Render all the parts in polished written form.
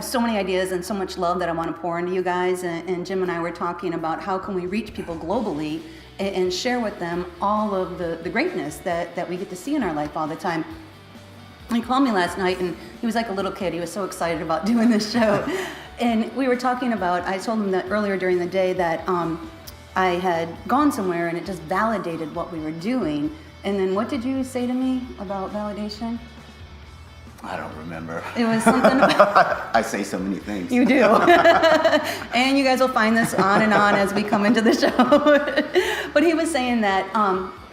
so many ideas and so much love that I want to pour into you guys. And Jim and I were talking about how can we reach people globally and share with them all of the greatness that we get to see in our life all the time. He called me last night and he was like a little kid. He was so excited about doing this show. And we were talking about, I told him that earlier during the day that I had gone somewhere and it just validated what we were doing. And then what did you say to me about validation? I don't remember. It was something about... I say so many things. You do. And you guys will find this on and on as we come into the show. But he was saying that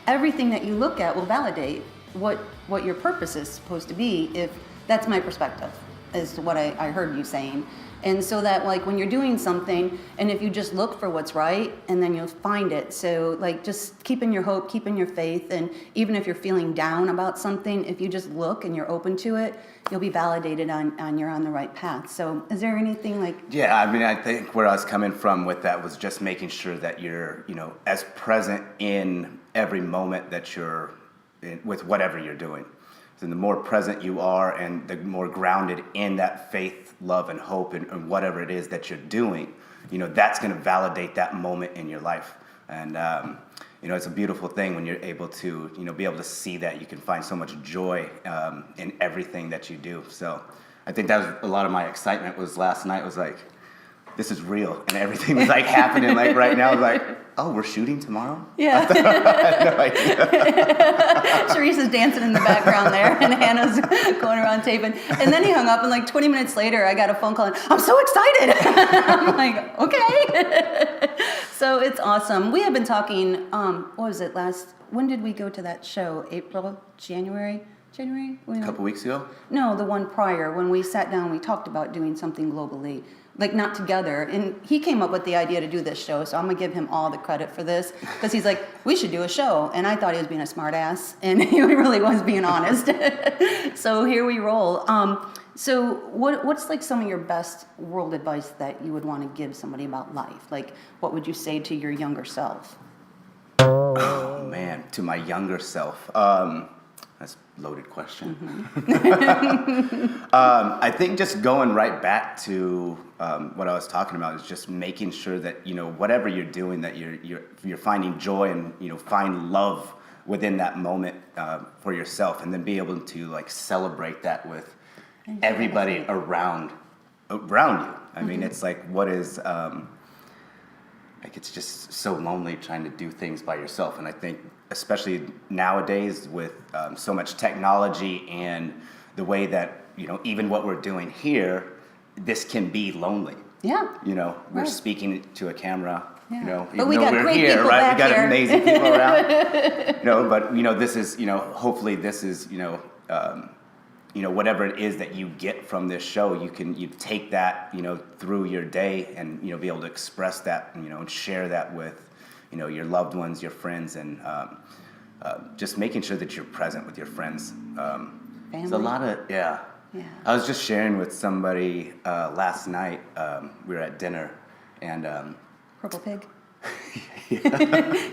everything that you look at will validate what your purpose is supposed to be, if that's my perspective, is what I heard you saying. And so that like when you're doing something, and if you just look for what's right, and then you'll find it. So like just keeping your hope, keeping your faith, and even if you're feeling down about something, if you just look and you're open to it, you'll be validated on you're on the right path. So is there anything like... Yeah, I mean, I think where I was coming from with that was just making sure that you're, as present in every moment that you're in, with whatever you're doing. So the more present you are and the more grounded in that faith, love, and hope and whatever it is that you're doing, that's going to validate that moment in your life. And, it's a beautiful thing when you're able to, be able to see that. You can find so much joy in everything that you do. So I think that was a lot of my excitement was last night was like, this is real. And everything was like happening like right now. Like, oh, we're shooting tomorrow? Yeah. I had no idea. Sharice is dancing in the background there, and Hannah's going around taping. And then he hung up, and like 20 minutes later, I got a phone call, and I'm so excited. I'm like, okay. So it's awesome. We have been talking, what was it, when did we go to that show? April, January? A couple weeks ago? No, the one prior, when we sat down, we talked about doing something globally. Like not together, and he came up with the idea to do this show, so I'm gonna give him all the credit for this, because he's like, we should do a show, and I thought he was being a smart ass, and he really was being honest. So here we roll. So what's like some of your best world advice that you would want to give somebody about life? Like, what would you say to your younger self? Oh man, to my younger self. That's a loaded question. Mm-hmm. I think just going right back to what I was talking about is just making sure that whatever you're doing, that you're finding joy and find love within that moment for yourself, and then be able to like celebrate that with everybody around you. I mean, it's like what is like it's just so lonely trying to do things by yourself, and I think especially nowadays with so much technology and the way that even what we're doing here, this can be lonely. Yeah. We're right. speaking to a camera. Yeah. Even but we though got we're great here, people right? back We got here. amazing people around. But this is hopefully this is whatever it is that you get from this show, you take that through your day and be able to express that and share that with your loved ones, your friends, and just making sure that you're present with your friends. Family. It's a lot of yeah. I was just sharing with somebody last night. We were at dinner, and Purple Pig. You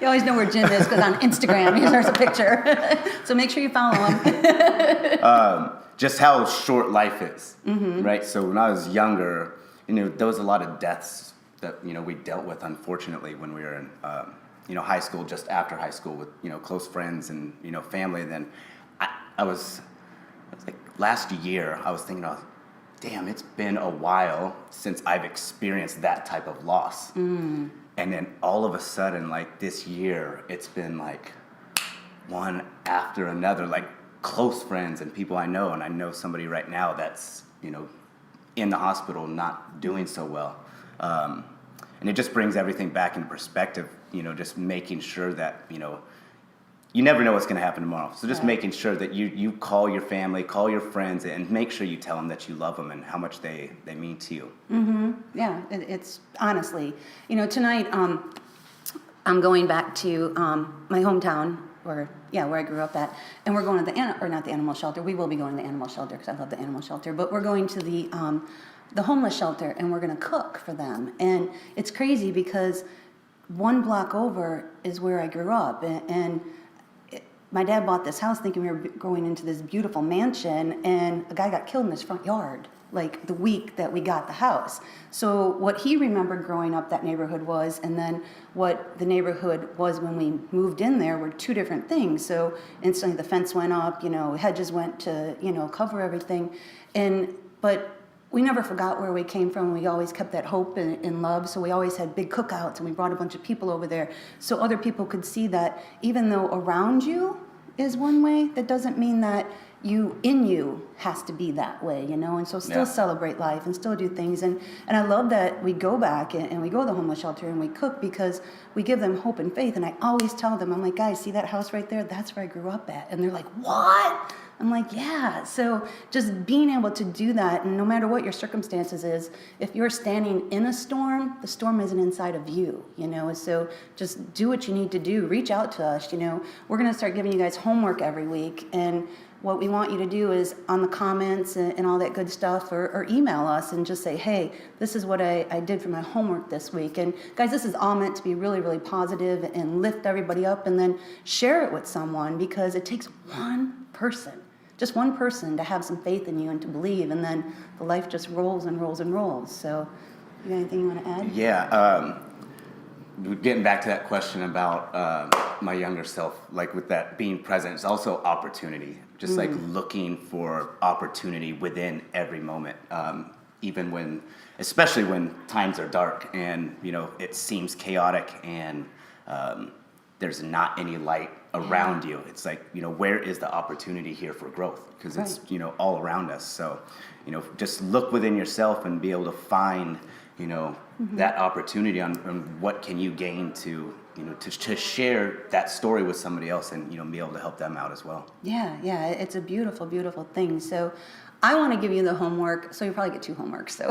always know where Jim is because on Instagram there's a picture. So make sure you follow him. Just how short life is, mm-hmm. right? So when I was younger, there was a lot of deaths that we dealt with, unfortunately, when we were in high school, just after high school, with close friends and family. And then I was like last year, I was thinking, damn, it's been a while since I've experienced that type of loss. Mm. And then all of a sudden, like this year, it's been like one after another, like close friends and people I know. And I know somebody right now that's, in the hospital, not doing so well. And it just brings everything back into perspective, just making sure that, you never know what's going to happen tomorrow. So just making sure that you call your family, call your friends, and make sure you tell them that you love them and how much they mean to you. Mm-hmm. Yeah, it's honestly, tonight I'm going back to my hometown, where I grew up at, and we're going to not the animal shelter. We will be going to the animal shelter because I love the animal shelter. But we're going to the homeless shelter, and we're going to cook for them. And it's crazy because one block over is where I grew up, and my dad bought this house thinking we were going into this beautiful mansion, and a guy got killed in his front yard. like the week that we got the house. So what he remembered growing up that neighborhood was, and then what the neighborhood was when we moved in there were two different things. So instantly the fence went up, hedges went to, cover everything. But we never forgot where we came from. We always kept that hope and love. So we always had big cookouts, and we brought a bunch of people over there so other people could see that even though around you is one way, that doesn't mean that you has to be that way, and so still celebrate life and still do things. And I love that we go back and we go to the homeless shelter and we cook, because we give them hope and faith. And I always tell them, I'm like, guys, see that house right there? That's where I grew up at. And they're like, what? I'm like, yeah. So just being able to do that, and no matter what your circumstances is, if you're standing in a storm, the storm isn't inside of you, So just do what you need to do. Reach out to us, We're going to start giving you guys homework every week. And what we want you to do is on the comments and all that good stuff, or email us and just say, hey, this is what I did for my homework this week. And guys, this is all meant to be really, really positive and lift everybody up, and then share it with someone, because it takes one person, just one person, to have some faith in you and to believe, and then the life just rolls and rolls and rolls. So you got anything you want to add? Yeah. Getting back to that question about my younger self, like with that being present, it's also opportunity. Just like looking for opportunity within every moment, especially when times are dark and it seems chaotic and there's not any light around you. It's like, where is the opportunity here for growth? Because it's all around us. So just look within yourself and be able to find that opportunity on what can you gain to to share that story with somebody else, and be able to help them out as well. Yeah, it's a beautiful, beautiful thing. So I want to give you the homework. So you probably get two homeworks. So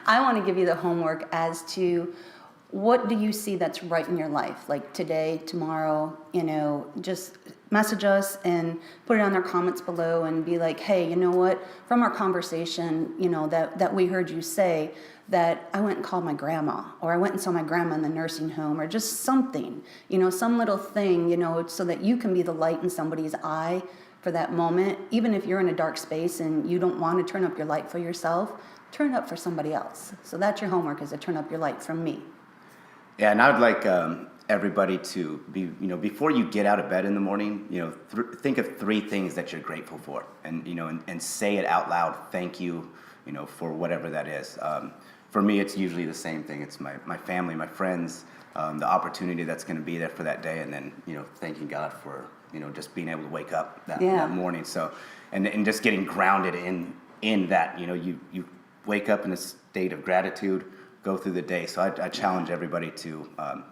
I want to give you the homework as to what do you see that's right in your life, like today, tomorrow. Just message us and put it on their comments below and be like, hey, you know what, from our conversation, that we heard you say that I went and called my grandma, or I went and saw my grandma in the nursing home, or just something, some little thing, so that you can be the light in somebody's eye for that moment. Even if you're in a dark space and you don't want to turn up your light for yourself, turn it up for somebody else. So that's your homework, is to turn up your light from me. Yeah, and I would like everybody to be, before you get out of bed in the morning, think of 3 things that you're grateful for, and and say it out loud. Thank you, for whatever that is. For me, it's usually the same thing. It's my family, my friends, the opportunity that's going to be there for that day, and then thanking God for just being able to wake up that morning. So, and just getting grounded in that. You wake up in a state of gratitude, go through the day. So I challenge everybody to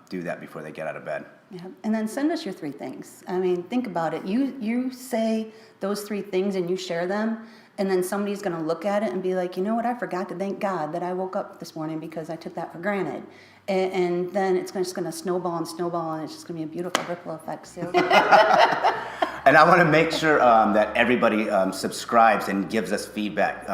do that before they get out of bed. Yeah, and then send us your 3 things. I mean, think about it. You say those 3 things and you share them, and then somebody's going to look at it and be like, you know what, I forgot to thank God that I woke up this morning because I took that for granted. And then it's just going to snowball and snowball, and it's just going to be a beautiful ripple effect. So. And I want to make sure that everybody subscribes and gives us feedback.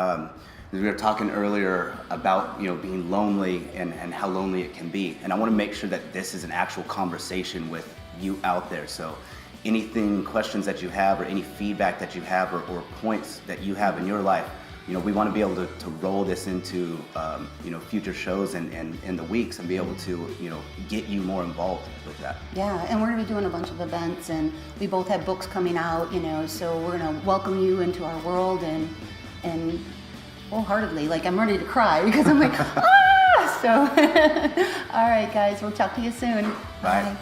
We were talking earlier about being lonely and how lonely it can be, and I want to make sure that this is an actual conversation with you out there. So questions that you have, or any feedback that you have, or points that you have in your life, we want to be able to roll this into future shows and in the weeks, and be able to get you more involved with that. Yeah, and we're going to be doing a bunch of events, and we both have books coming out, so we're going to welcome you into our world and wholeheartedly. Like, I'm ready to cry because I'm like, ah! So, all right, guys, we'll talk to you soon. Bye. Bye.